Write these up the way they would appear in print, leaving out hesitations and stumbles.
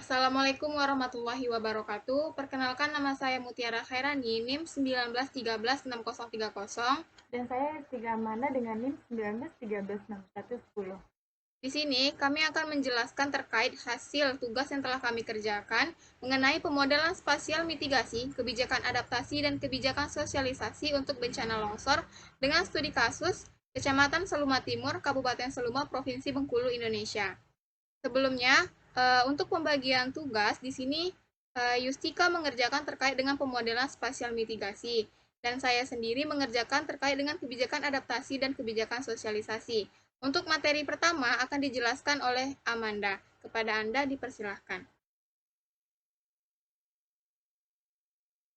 Assalamualaikum warahmatullahi wabarakatuh. Perkenalkan, nama saya Mutiara Khairani, NIM 19136030. Dan saya Rizky Amanda dengan NIM 19136110. Di sini kami akan menjelaskan terkait hasil tugas yang telah kami kerjakan mengenai pemodelan spasial mitigasi, kebijakan adaptasi, dan kebijakan sosialisasi untuk bencana longsor dengan studi kasus Kecamatan Seluma Timur, Kabupaten Seluma, Provinsi Bengkulu, Indonesia. Sebelumnya, untuk pembagian tugas di sini Yustika mengerjakan terkait dengan pemodelan spasial mitigasi dan saya sendiri mengerjakan terkait dengan kebijakan adaptasi dan kebijakan sosialisasi. Untuk materi pertama akan dijelaskan oleh Amanda. Kepada Anda dipersilahkan.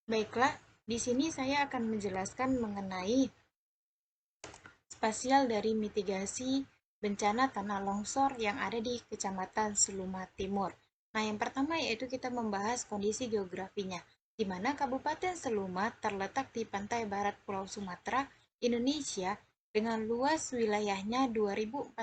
Baiklah, di sini saya akan menjelaskan mengenai spasial dari mitigasi bencana tanah longsor yang ada di Kecamatan Seluma Timur. Nah, yang pertama yaitu kita membahas kondisi geografinya, di mana Kabupaten Seluma terletak di pantai barat Pulau Sumatera, Indonesia, dengan luas wilayahnya 2.400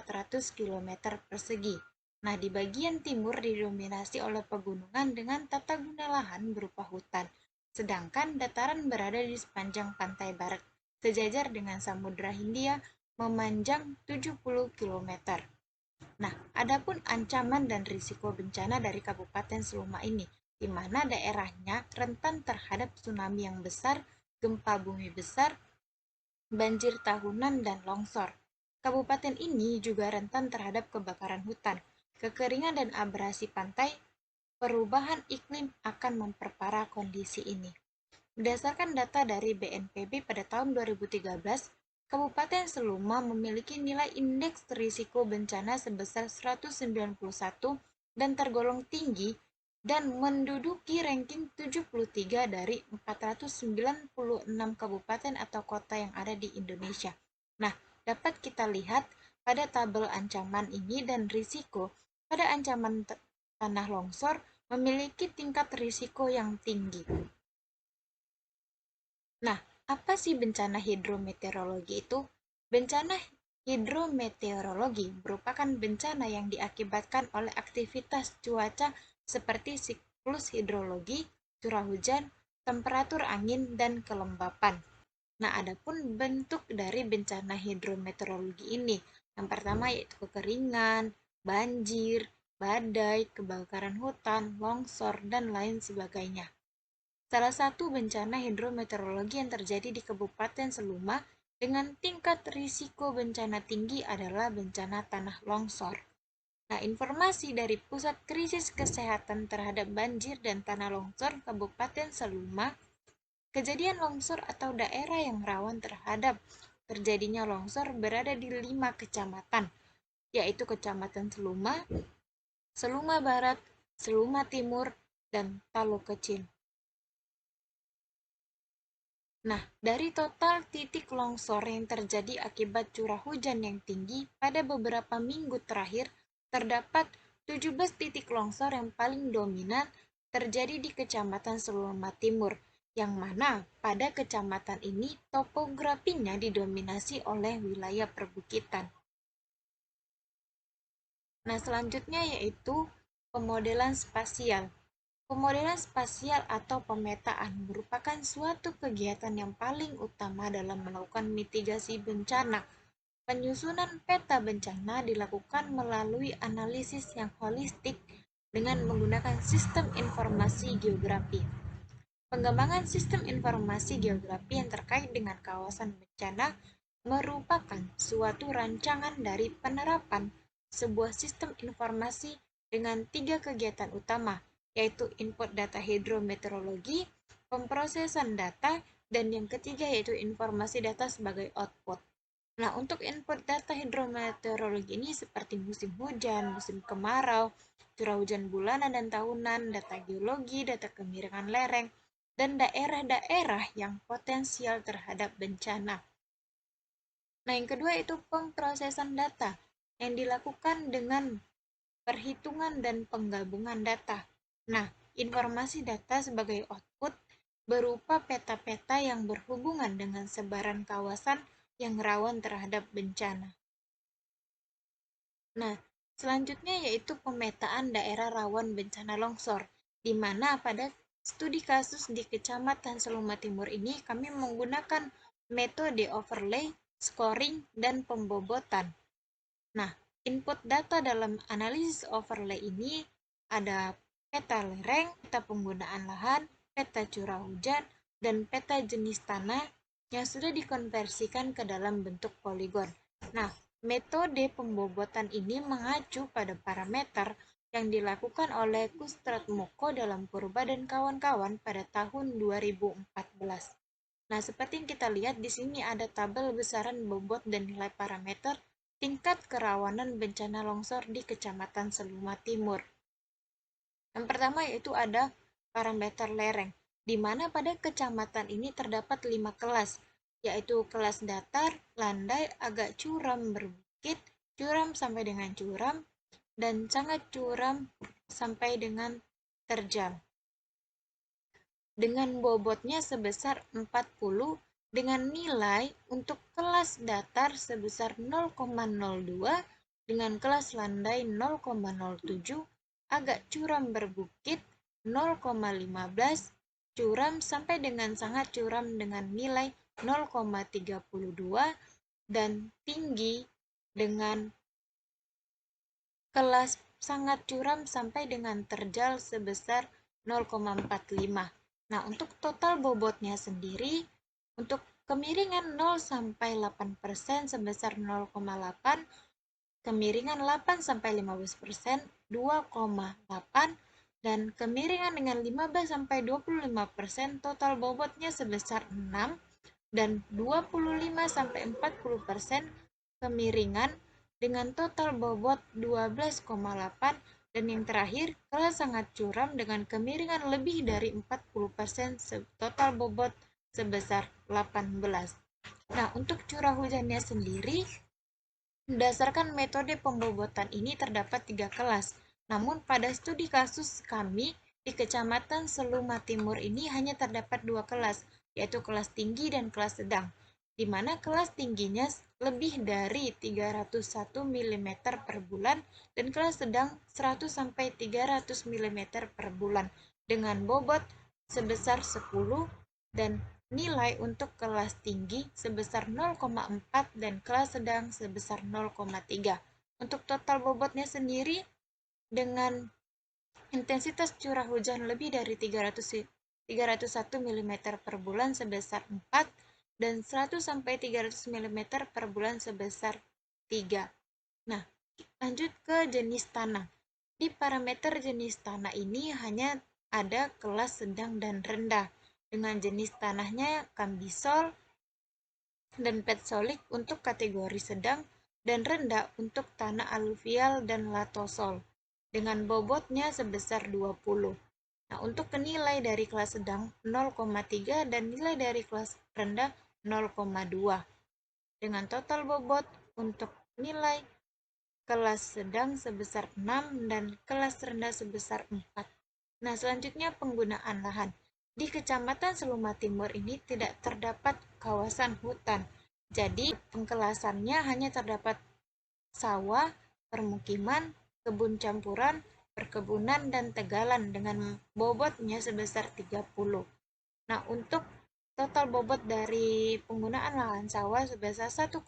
km persegi. Nah, di bagian timur didominasi oleh pegunungan dengan tata guna lahan berupa hutan, sedangkan dataran berada di sepanjang pantai barat sejajar dengan Samudra Hindia memanjang 70 km. Nah, adapun ancaman dan risiko bencana dari Kabupaten Seluma ini, di mana daerahnya rentan terhadap tsunami yang besar, gempa bumi besar, banjir tahunan, dan longsor. Kabupaten ini juga rentan terhadap kebakaran hutan, kekeringan dan abrasi pantai. Perubahan iklim akan memperparah kondisi ini. Berdasarkan data dari BNPB pada tahun 2013, Kabupaten Seluma memiliki nilai indeks risiko bencana sebesar 191 dan tergolong tinggi dan menduduki ranking 73 dari 496 kabupaten atau kota yang ada di Indonesia. Nah, dapat kita lihat pada tabel ancaman ini dan risiko pada ancaman tanah longsor memiliki tingkat risiko yang tinggi. Nah, apa sih bencana hidrometeorologi itu? Bencana hidrometeorologi merupakan bencana yang diakibatkan oleh aktivitas cuaca seperti siklus hidrologi, curah hujan, temperatur angin, dan kelembapan. Nah, adapun bentuk dari bencana hidrometeorologi ini, yang pertama yaitu kekeringan, banjir, badai, kebakaran hutan, longsor, dan lain sebagainya. Salah satu bencana hidrometeorologi yang terjadi di Kabupaten Seluma dengan tingkat risiko bencana tinggi adalah bencana tanah longsor. Nah, informasi dari Pusat Krisis Kesehatan terhadap Banjir dan Tanah Longsor Kabupaten Seluma, kejadian longsor atau daerah yang rawan terhadap terjadinya longsor berada di 5 kecamatan, yaitu Kecamatan Seluma, Seluma Barat, Seluma Timur, dan Talo Kecil. Nah, dari total titik longsor yang terjadi akibat curah hujan yang tinggi pada beberapa minggu terakhir, terdapat 17 titik longsor yang paling dominan terjadi di Kecamatan Seluma Timur, yang mana pada kecamatan ini topografinya didominasi oleh wilayah perbukitan. Nah, selanjutnya yaitu pemodelan spasial. Pemodelan spasial atau pemetaan merupakan suatu kegiatan yang paling utama dalam melakukan mitigasi bencana. Penyusunan peta bencana dilakukan melalui analisis yang holistik dengan menggunakan sistem informasi geografi. Pengembangan sistem informasi geografi yang terkait dengan kawasan bencana merupakan suatu rancangan dari penerapan sebuah sistem informasi dengan 3 kegiatan utama, yaitu input data hidrometeorologi, pemrosesan data, dan yang ketiga yaitu informasi data sebagai output. Nah, untuk input data hidrometeorologi ini seperti musim hujan, musim kemarau, curah hujan bulanan dan tahunan, data geologi, data kemiringan lereng, dan daerah-daerah yang potensial terhadap bencana. Nah, yang kedua itu pemrosesan data yang dilakukan dengan perhitungan dan penggabungan data. Nah, informasi data sebagai output berupa peta-peta yang berhubungan dengan sebaran kawasan yang rawan terhadap bencana. Nah, Selanjutnya yaitu pemetaan daerah rawan bencana longsor, di mana pada studi kasus di Kecamatan Seluma Timur ini kami menggunakan metode overlay, scoring, dan pembobotan. Nah, input data dalam analisis overlay ini ada peta lereng, peta penggunaan lahan, peta curah hujan, dan peta jenis tanah yang sudah dikonversikan ke dalam bentuk poligon. Nah, metode pembobotan ini mengacu pada parameter yang dilakukan oleh Kustrat Moko dalam Purba dan kawan-kawan pada tahun 2014. Nah, seperti yang kita lihat di sini ada tabel besaran bobot dan nilai parameter tingkat kerawanan bencana longsor di Kecamatan Seluma Timur. Yang pertama yaitu ada parameter lereng, di mana pada kecamatan ini terdapat 5 kelas, yaitu kelas datar, landai, agak curam berbukit, curam sampai dengan curam, dan sangat curam sampai dengan terjal. Dengan bobotnya sebesar 40 dengan nilai untuk kelas datar sebesar 0,02, dengan kelas landai 0,07, agak curam berbukit 0,15, curam sampai dengan sangat curam dengan nilai 0,32, dan tinggi dengan kelas sangat curam sampai dengan terjal sebesar 0,45. Nah, untuk total bobotnya sendiri, untuk kemiringan 0 sampai 8% sebesar 0,8, kemiringan 8 sampai 15% 2,8, dan kemiringan dengan 15 sampai 25% total bobotnya sebesar 6, dan 25 sampai 40% kemiringan dengan total bobot 12,8, dan yang terakhir kelas sangat curam dengan kemiringan lebih dari 40% total bobot sebesar 18. Nah, untuk curah hujannya sendiri, berdasarkan metode pembobotan ini terdapat 3 kelas. Namun pada studi kasus kami di Kecamatan Seluma Timur ini hanya terdapat 2 kelas, yaitu kelas tinggi dan kelas sedang, di mana kelas tingginya lebih dari 301 mm per bulan dan kelas sedang 100 sampai 300 mm per bulan dengan bobot sebesar 10, dan nilai untuk kelas tinggi sebesar 0,4 dan kelas sedang sebesar 0,3. Untuk total bobotnya sendiri dengan intensitas curah hujan lebih dari 301 mm per bulan sebesar 4 dan 100 sampai 300 mm per bulan sebesar 3. Nah, lanjut ke jenis tanah. Di parameter jenis tanah ini hanya ada kelas sedang dan rendah, dengan jenis tanahnya kambisol dan petsolik untuk kategori sedang, dan rendah untuk tanah aluvial dan latosol, dengan bobotnya sebesar 20. Nah, untuk nilai dari kelas sedang 0,3 dan nilai dari kelas rendah 0,2, dengan total bobot untuk nilai kelas sedang sebesar 6 dan kelas rendah sebesar 4. Nah, selanjutnya penggunaan lahan. Di Kecamatan Seluma Timur ini tidak terdapat kawasan hutan. Jadi, pengkelasannya hanya terdapat sawah, permukiman, kebun campuran, perkebunan, dan tegalan dengan bobotnya sebesar 30. Nah, untuk total bobot dari penggunaan lahan sawah sebesar 1,8,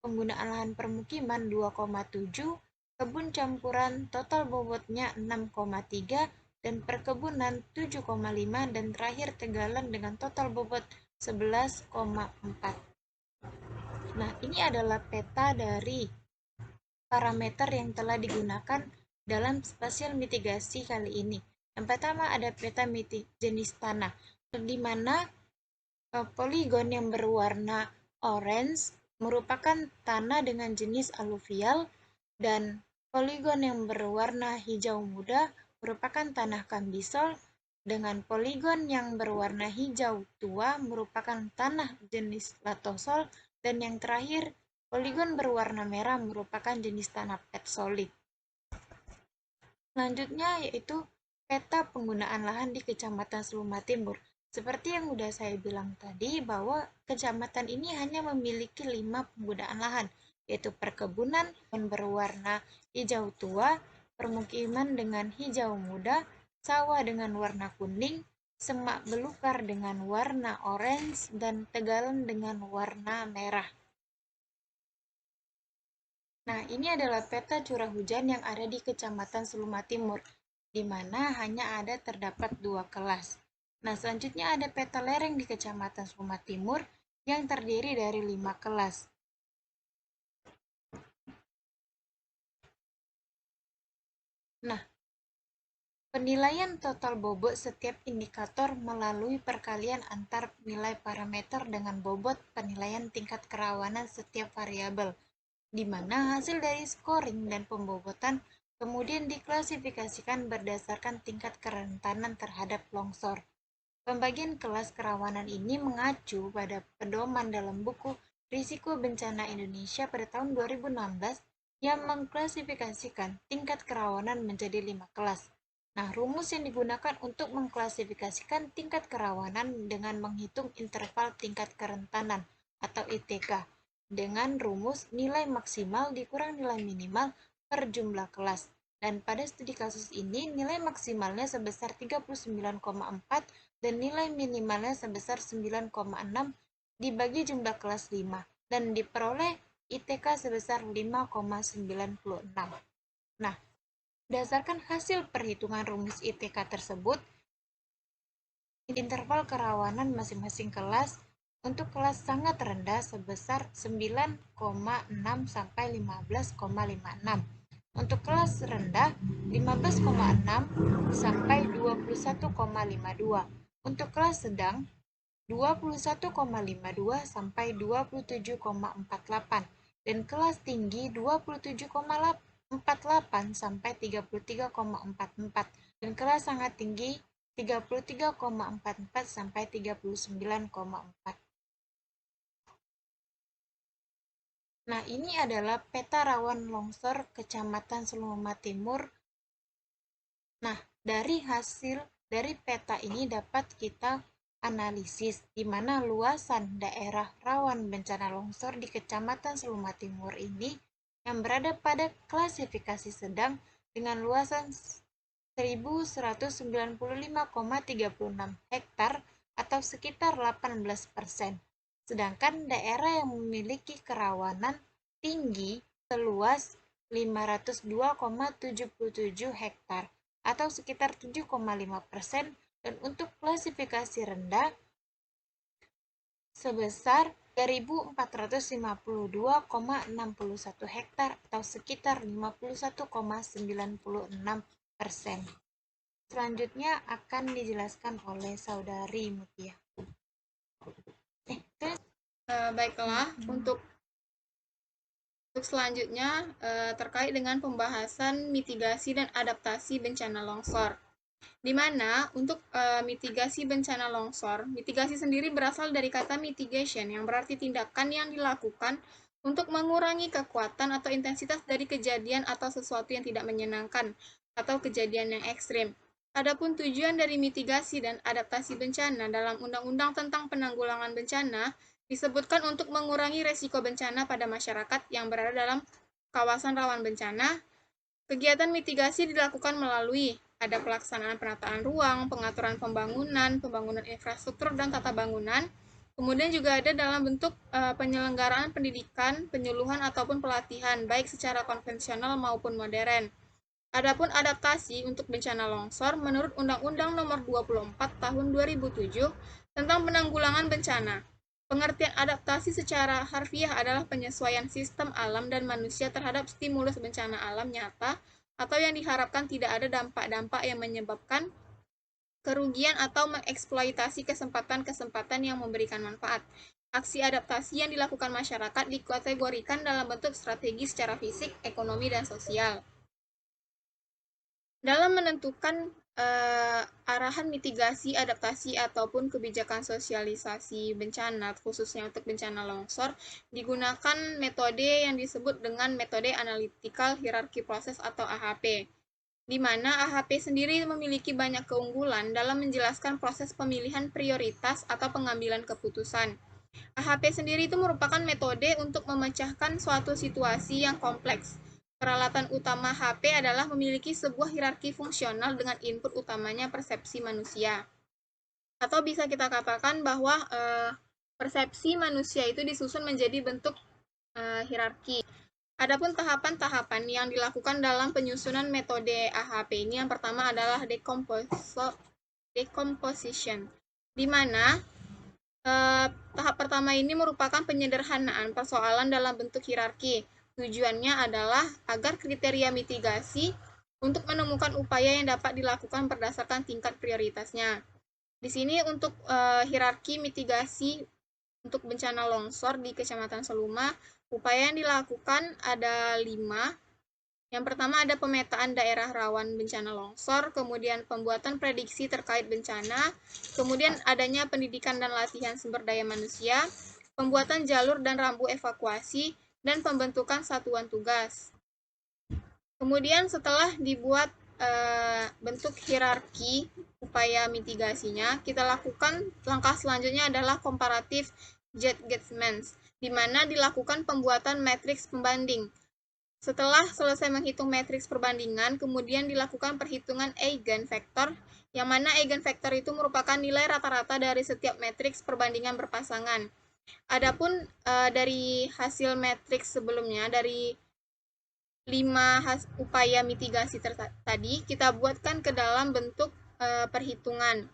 penggunaan lahan permukiman 2,7, kebun campuran total bobotnya 6,3, dan perkebunan 7,5, dan terakhir tegalan dengan total bobot 11,4. Nah, ini adalah peta dari parameter yang telah digunakan dalam spasial mitigasi kali ini. Yang pertama ada peta jenis tanah, di mana poligon yang berwarna orange merupakan tanah dengan jenis aluvial, dan poligon yang berwarna hijau muda merupakan tanah kambisol, dengan poligon yang berwarna hijau tua merupakan tanah jenis latosol, dan yang terakhir poligon berwarna merah merupakan jenis tanah petsolik. Selanjutnya yaitu peta penggunaan lahan di Kecamatan Seluma Timur. Seperti yang sudah saya bilang tadi, bahwa kecamatan ini hanya memiliki 5 penggunaan lahan, yaitu perkebunan yang berwarna hijau tua, permukiman dengan hijau muda, sawah dengan warna kuning, semak belukar dengan warna orange, dan tegalan dengan warna merah. Nah, ini adalah peta curah hujan yang ada di Kecamatan Seluma Timur, di mana hanya terdapat 2 kelas. Nah, selanjutnya ada peta lereng di Kecamatan Seluma Timur yang terdiri dari 5 kelas. Nah, penilaian total bobot setiap indikator melalui perkalian antar nilai parameter dengan bobot penilaian tingkat kerawanan setiap variabel, di mana hasil dari scoring dan pembobotan kemudian diklasifikasikan berdasarkan tingkat kerentanan terhadap longsor. Pembagian kelas kerawanan ini mengacu pada pedoman dalam buku Risiko Bencana Indonesia pada tahun 2016 yang mengklasifikasikan tingkat kerawanan menjadi 5 kelas. Nah, rumus yang digunakan untuk mengklasifikasikan tingkat kerawanan dengan menghitung interval tingkat kerentanan atau ITK dengan rumus nilai maksimal dikurang nilai minimal per jumlah kelas. Dan pada studi kasus ini, nilai maksimalnya sebesar 39,4 dan nilai minimalnya sebesar 9,6 dibagi jumlah kelas 5 dan diperoleh ITK sebesar 5,96. Nah, berdasarkan hasil perhitungan rumus ITK tersebut, interval kerawanan masing-masing kelas untuk kelas sangat rendah sebesar 9,6 sampai 15,56. Untuk kelas rendah 15,6 sampai 21,52. Untuk kelas sedang 21,52 sampai 27,48 dan kelas tinggi 27,48 sampai 33,44 dan kelas sangat tinggi 33,44 sampai 39,4. Nah, ini adalah peta rawan longsor Kecamatan Seluma Timur. Nah, dari peta ini dapat kita analisis di mana luasan daerah rawan bencana longsor di Kecamatan Seluma Timur ini yang berada pada klasifikasi sedang dengan luasan 1.195,36 hektar atau sekitar 18%. Sedangkan daerah yang memiliki kerawanan tinggi seluas 502,77 hektar atau sekitar 7,5%, dan untuk klasifikasi rendah sebesar 3.452,61 hektar atau sekitar 51,96%. Selanjutnya akan dijelaskan oleh Saudari Mutia. Baiklah, untuk selanjutnya terkait dengan pembahasan mitigasi dan adaptasi bencana longsor. Di mana untuk mitigasi bencana longsor, mitigasi sendiri berasal dari kata mitigation yang berarti tindakan yang dilakukan untuk mengurangi kekuatan atau intensitas dari kejadian atau sesuatu yang tidak menyenangkan atau kejadian yang ekstrim. Adapun tujuan dari mitigasi dan adaptasi bencana dalam Undang-Undang tentang Penanggulangan Bencana disebutkan untuk mengurangi resiko bencana pada masyarakat yang berada dalam kawasan rawan bencana. Kegiatan mitigasi dilakukan melalui ada pelaksanaan penataan ruang, pengaturan pembangunan, pembangunan infrastruktur dan tata bangunan. Kemudian juga ada dalam bentuk penyelenggaraan pendidikan, penyuluhan ataupun pelatihan baik secara konvensional maupun modern. Adapun adaptasi untuk bencana longsor menurut Undang-Undang Nomor 24 Tahun 2007 tentang Penanggulangan Bencana. Pengertian adaptasi secara harfiah adalah penyesuaian sistem alam dan manusia terhadap stimulus bencana alam nyata atau yang diharapkan tidak ada dampak-dampak yang menyebabkan kerugian atau mengeksploitasi kesempatan-kesempatan yang memberikan manfaat. Aksi adaptasi yang dilakukan masyarakat dikategorikan dalam bentuk strategi secara fisik, ekonomi, dan sosial. Dalam menentukan arahan mitigasi, adaptasi, ataupun kebijakan sosialisasi bencana, khususnya untuk bencana longsor, digunakan metode yang disebut dengan metode analytical hierarchy process atau AHP, di mana AHP sendiri memiliki banyak keunggulan dalam menjelaskan proses pemilihan prioritas atau pengambilan keputusan. AHP sendiri itu merupakan metode untuk memecahkan suatu situasi yang kompleks. Peralatan utama HP adalah memiliki sebuah hierarki fungsional dengan input utamanya persepsi manusia. Atau bisa kita katakan bahwa persepsi manusia itu disusun menjadi bentuk hierarki. Adapun tahapan-tahapan yang dilakukan dalam penyusunan metode AHP ini, yang pertama adalah decomposition, di mana tahap pertama ini merupakan penyederhanaan persoalan dalam bentuk hierarki. Tujuannya adalah agar kriteria mitigasi untuk menemukan upaya yang dapat dilakukan berdasarkan tingkat prioritasnya. Di sini untuk hierarki mitigasi untuk bencana longsor di Kecamatan Seluma, upaya yang dilakukan ada 5. Yang pertama ada pemetaan daerah rawan bencana longsor, kemudian pembuatan prediksi terkait bencana, kemudian adanya pendidikan dan latihan sumber daya manusia, pembuatan jalur dan rambu evakuasi, dan pembentukan satuan tugas. Kemudian setelah dibuat bentuk hierarki upaya mitigasinya, kita lakukan langkah selanjutnya adalah komparatif judgments, di mana dilakukan pembuatan matriks pembanding. Setelah selesai menghitung matriks perbandingan, kemudian dilakukan perhitungan eigenvektor, yang mana eigenvektor itu merupakan nilai rata-rata dari setiap matriks perbandingan berpasangan. Adapun dari hasil matriks sebelumnya, dari 5 upaya mitigasi tadi, kita buatkan ke dalam bentuk perhitungan,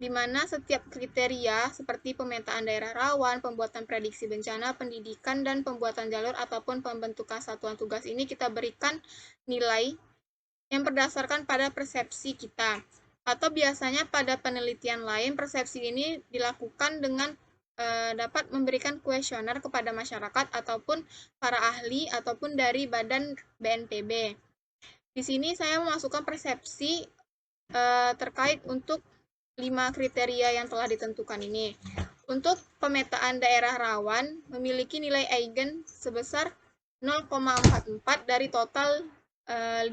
di mana setiap kriteria seperti pemetaan daerah rawan, pembuatan prediksi bencana, pendidikan, dan pembuatan jalur ataupun pembentukan satuan tugas ini kita berikan nilai yang berdasarkan pada persepsi kita. Atau biasanya pada penelitian lain, persepsi ini dilakukan dengan dapat memberikan kuesioner kepada masyarakat ataupun para ahli ataupun dari badan BNPB. Di sini saya memasukkan persepsi terkait untuk 5 kriteria yang telah ditentukan ini. Untuk pemetaan daerah rawan memiliki nilai eigen sebesar 0,44 dari total 5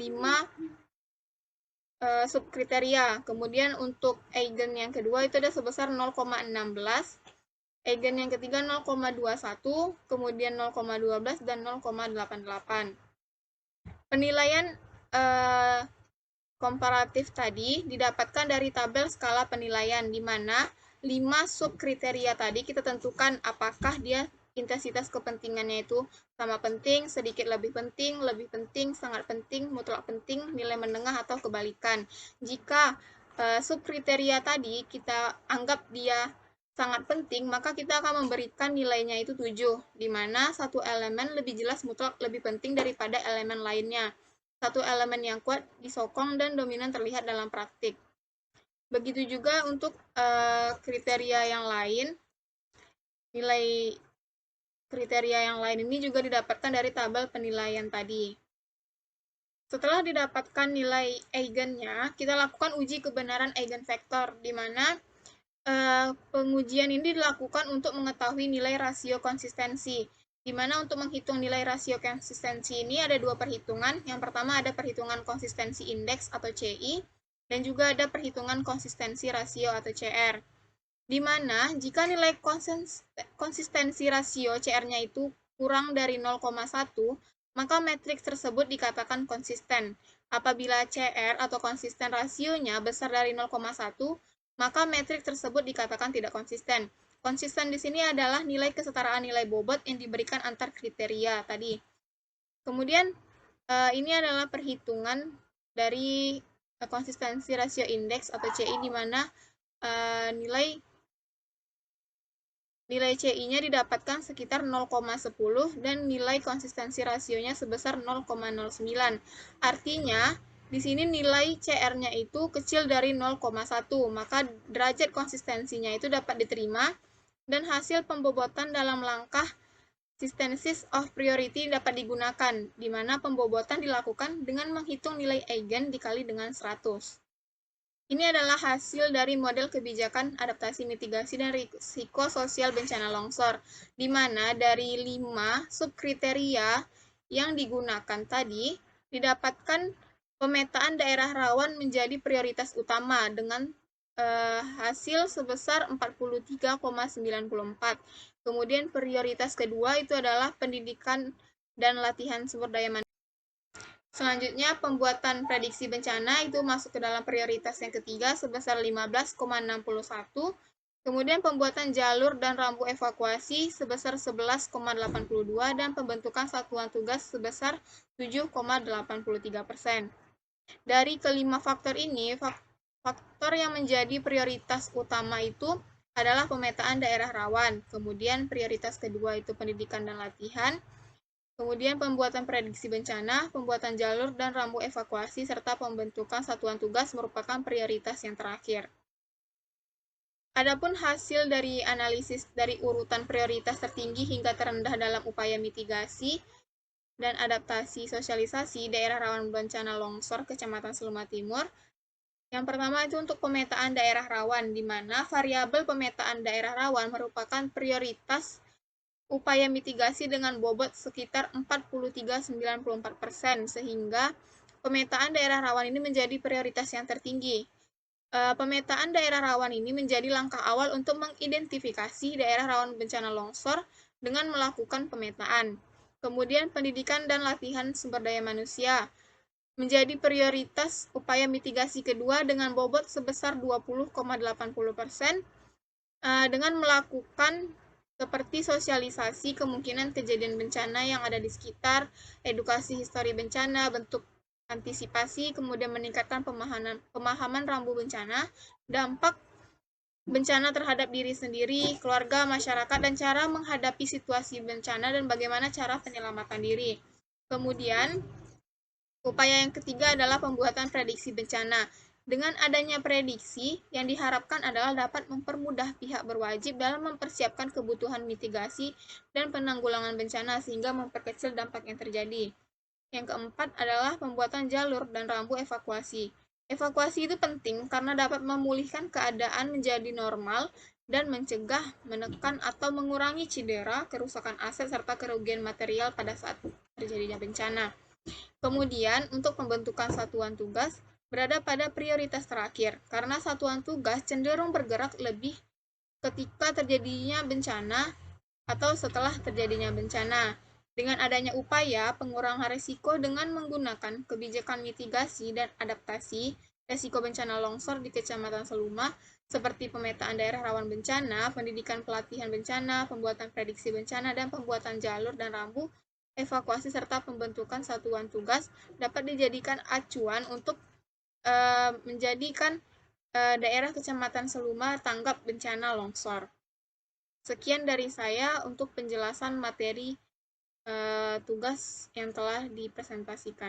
subkriteria. Kemudian untuk eigen yang kedua itu ada sebesar 0,16, eigen yang ketiga 0,21, kemudian 0,12 dan 0,88. Penilaian komparatif tadi didapatkan dari tabel skala penilaian, di mana 5 subkriteria tadi kita tentukan apakah dia intensitas kepentingannya itu sama penting, sedikit lebih penting, sangat penting, mutlak penting, nilai menengah, atau kebalikan. Jika subkriteria tadi kita anggap dia sangat penting, maka kita akan memberikan nilainya itu 7, di mana satu elemen lebih jelas mutlak lebih penting daripada elemen lainnya. Satu elemen yang kuat disokong dan dominan terlihat dalam praktik. Begitu juga untuk kriteria yang lain, nilai kriteria yang lain ini juga didapatkan dari tabel penilaian tadi. Setelah didapatkan nilai eigennya, kita lakukan uji kebenaran eigenvektor, di mana pengujian ini dilakukan untuk mengetahui nilai rasio konsistensi, di mana untuk menghitung nilai rasio konsistensi ini ada 2 perhitungan. Yang pertama ada perhitungan konsistensi indeks atau CI, dan juga ada perhitungan konsistensi rasio atau CR. Di mana jika nilai konsistensi rasio CR-nya itu kurang dari 0,1, maka matriks tersebut dikatakan konsisten. Apabila CR atau konsisten rasionya besar dari 0,1, maka metrik tersebut dikatakan tidak konsisten. Konsisten di sini adalah nilai kesetaraan nilai bobot yang diberikan antar kriteria tadi. Kemudian ini adalah perhitungan dari konsistensi rasio indeks atau CI, di mana nilai CI-nya didapatkan sekitar 0,10 dan nilai konsistensi rasionya sebesar 0,09. Artinya di sini nilai CR-nya itu kecil dari 0,1, maka derajat konsistensinya itu dapat diterima dan hasil pembobotan dalam langkah synthesis of priority dapat digunakan, di mana pembobotan dilakukan dengan menghitung nilai eigen dikali dengan 100. Ini adalah hasil dari model kebijakan adaptasi mitigasi dan risiko sosial bencana longsor, di mana dari 5 subkriteria yang digunakan tadi didapatkan pemetaan daerah rawan menjadi prioritas utama dengan hasil sebesar 43,94. Kemudian prioritas kedua itu adalah pendidikan dan latihan sumber daya manusia. Selanjutnya, pembuatan prediksi bencana itu masuk ke dalam prioritas yang ketiga sebesar 15,61. Kemudian pembuatan jalur dan rambu evakuasi sebesar 11,82 dan pembentukan satuan tugas sebesar 7,83%. Dari kelima faktor ini, faktor yang menjadi prioritas utama itu adalah pemetaan daerah rawan, kemudian prioritas kedua itu pendidikan dan latihan, kemudian pembuatan prediksi bencana, pembuatan jalur dan rambu evakuasi, serta pembentukan satuan tugas merupakan prioritas yang terakhir. Adapun hasil dari analisis dari urutan prioritas tertinggi hingga terendah dalam upaya mitigasi dan adaptasi sosialisasi daerah rawan bencana longsor Kecamatan Seluma Timur. Yang pertama itu untuk pemetaan daerah rawan, di mana variabel pemetaan daerah rawan merupakan prioritas upaya mitigasi dengan bobot sekitar 43,94%, sehingga pemetaan daerah rawan ini menjadi prioritas yang tertinggi. Pemetaan daerah rawan ini menjadi langkah awal untuk mengidentifikasi daerah rawan bencana longsor dengan melakukan pemetaan. Kemudian pendidikan dan latihan sumber daya manusia menjadi prioritas upaya mitigasi kedua dengan bobot sebesar 20,80%, dengan melakukan seperti sosialisasi kemungkinan kejadian bencana yang ada di sekitar, edukasi histori bencana, bentuk antisipasi, kemudian meningkatkan pemahaman rambu bencana, dampak bencana terhadap diri sendiri, keluarga, masyarakat, dan cara menghadapi situasi bencana dan bagaimana cara penyelamatan diri. Kemudian, upaya yang ketiga adalah pembuatan prediksi bencana. Dengan adanya prediksi, yang diharapkan adalah dapat mempermudah pihak berwajib dalam mempersiapkan kebutuhan mitigasi dan penanggulangan bencana sehingga memperkecil dampak yang terjadi. Yang keempat adalah pembuatan jalur dan rambu evakuasi. Evakuasi itu penting karena dapat memulihkan keadaan menjadi normal dan mencegah, menekan, atau mengurangi cedera, kerusakan aset, serta kerugian material pada saat terjadinya bencana. Kemudian, untuk pembentukan satuan tugas berada pada prioritas terakhir, karena satuan tugas cenderung bergerak lebih ketika terjadinya bencana atau setelah terjadinya bencana. Dengan adanya upaya pengurangan risiko dengan menggunakan kebijakan mitigasi dan adaptasi risiko bencana longsor di Kecamatan Seluma, seperti pemetaan daerah rawan bencana, pendidikan pelatihan bencana, pembuatan prediksi bencana, dan pembuatan jalur dan rambu evakuasi serta pembentukan satuan tugas dapat dijadikan acuan untuk menjadikan daerah Kecamatan Seluma tanggap bencana longsor. Sekian dari saya untuk penjelasan materi tugas yang telah dipresentasikan.